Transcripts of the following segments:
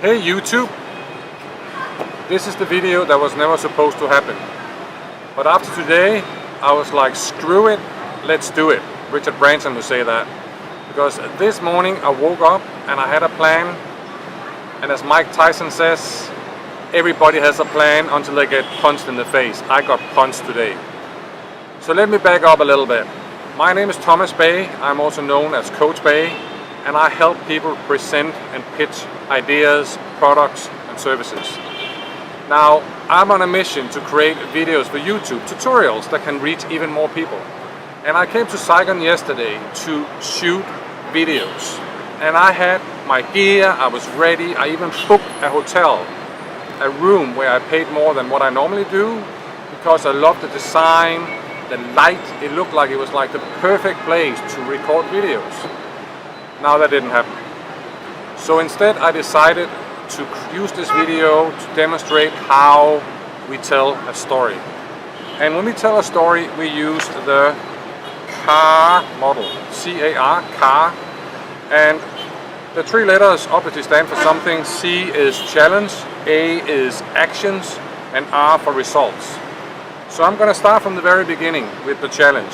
Hey YouTube, this is the video that was never supposed to happen. But after today, I was like, screw it, let's do it. Richard Branson would say that. Because this morning I woke up and I had a plan. And as Mike Tyson says, everybody has a plan until they get punched in the face. I got punched today. So let me back up a little bit. My name is Tomas Bay. I'm also known as Coach Bay. And I help people present and pitch ideas, products and services. Now, I'm on a mission to create videos for YouTube, tutorials that can reach even more people. And I came to Saigon yesterday to shoot videos. And I had my gear, I was ready, I even booked a hotel, a room where I paid more than what I normally do, because I love the design, the light. It looked like it was like the perfect place to record videos. Now that didn't happen. So instead I decided to use this video to demonstrate how we tell a story. And when we tell a story, we use the CAR model, C-A-R, CAR. And the three letters obviously stand for something. C is challenge, A is actions, and R for results. So I'm going to start from the very beginning with the challenge.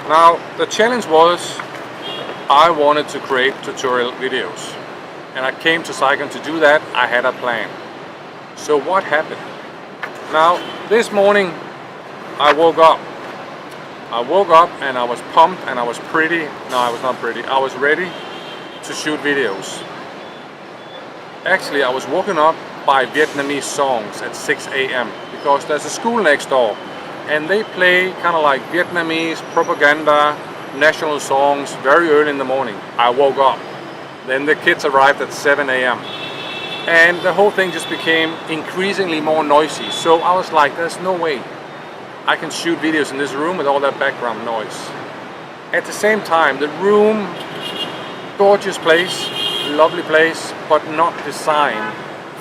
Now, the challenge was I wanted to create tutorial videos. And I came to Saigon to do that. I had a plan. So what happened? Now, this morning I woke up. And I was pumped and I was pretty. No, I was not pretty. I was ready to shoot videos. Actually, I was woken up by Vietnamese songs at 6 a.m. because there's a school next door and they play kind of like Vietnamese propaganda, national songs very early in the morning. I woke up. Then the kids arrived at 7 a.m. and the whole thing just became increasingly more noisy. So I was like, there's no way I can shoot videos in this room with all that background noise. At the same time, the room, gorgeous place, lovely place, but not designed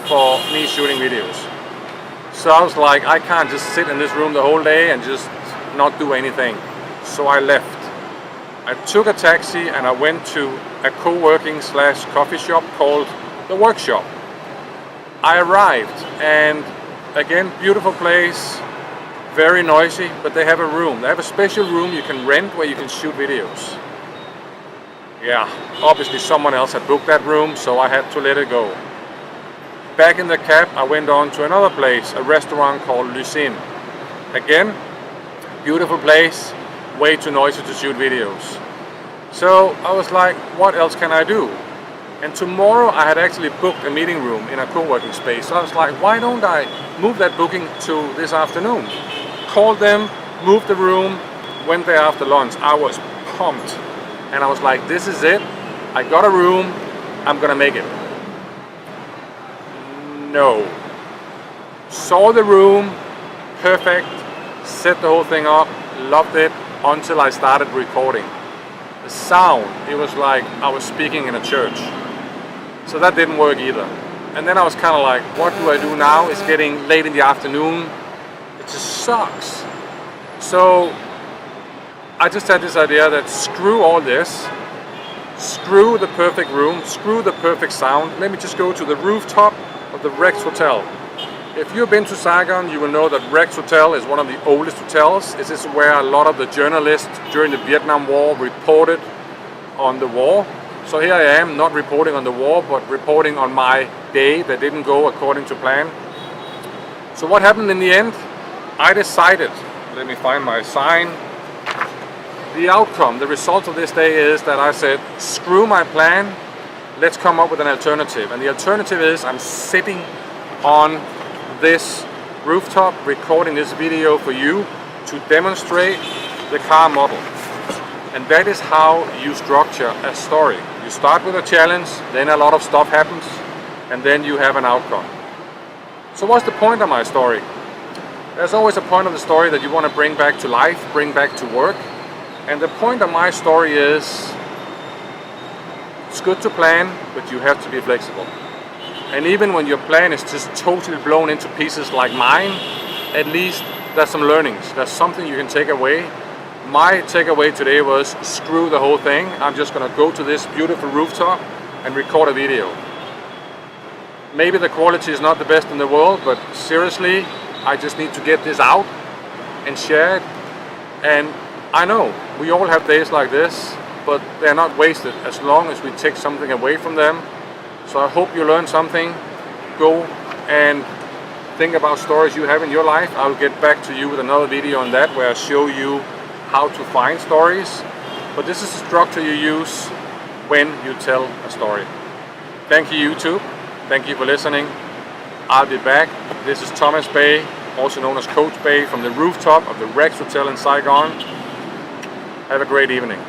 for me shooting videos. So I was like, I can't just sit in this room the whole day and just not do anything. So I left. I took a taxi and I went to a co-working / coffee shop called The Workshop. I arrived and again, beautiful place, very noisy, but they have a room. They have a special room you can rent where you can shoot videos. Yeah, obviously someone else had booked that room, so I had to let it go. Back in the cab, I went on to another place, a restaurant called Lucin. Again, beautiful place, way too noisy to shoot videos. So I was like, what else can I do? And tomorrow I had actually booked a meeting room in a co-working space. So I was like, why don't I move that booking to this afternoon? Called them, moved the room, went there after lunch. I was pumped. And I was like, this is it. I got a room, I'm gonna make it. No. Saw the room, perfect, set the whole thing up, loved it, until I started recording. The sound, it was like I was speaking in a church. So that didn't work either. And then I was kind of like, what do I do now? It's getting late in the afternoon. It just sucks. So I just had this idea that screw all this, screw the perfect room, screw the perfect sound. Let me just go to the rooftop of the Rex Hotel. If you've been to Saigon, you will know that Rex Hotel is one of the oldest hotels. This is where a lot of the journalists during the Vietnam War reported on the war. So here I am, not reporting on the war, but reporting on my day that didn't go according to plan. So what happened in the end? I decided, let me find my sign. The outcome, the result of this day is that I said, screw my plan, let's come up with an alternative. And the alternative is I'm sitting on this rooftop recording this video for you to demonstrate the CAR model. And that is how you structure a story. You start with a challenge, then a lot of stuff happens, and then you have an outcome. So what's the point of my story? There's always a point of the story that you want to bring back to life, bring back to work. And the point of my story is, it's good to plan, but you have to be flexible. And even when your plan is just totally blown into pieces like mine, at least there's some learnings. There's something you can take away. My takeaway today was, screw the whole thing. I'm just going to go to this beautiful rooftop and record a video. Maybe the quality is not the best in the world, but seriously, I just need to get this out and share it. And I know we all have days like this, but they're not wasted as long as we take something away from them. So I hope you learned something. Go and think about stories you have in your life. I'll get back to you with another video on that where I show you how to find stories. But this is the structure you use when you tell a story. Thank you, YouTube. Thank you for listening. I'll be back. This is Tomas Bay, also known as Coach Bay, from the rooftop of the Rex Hotel in Saigon. Have a great evening.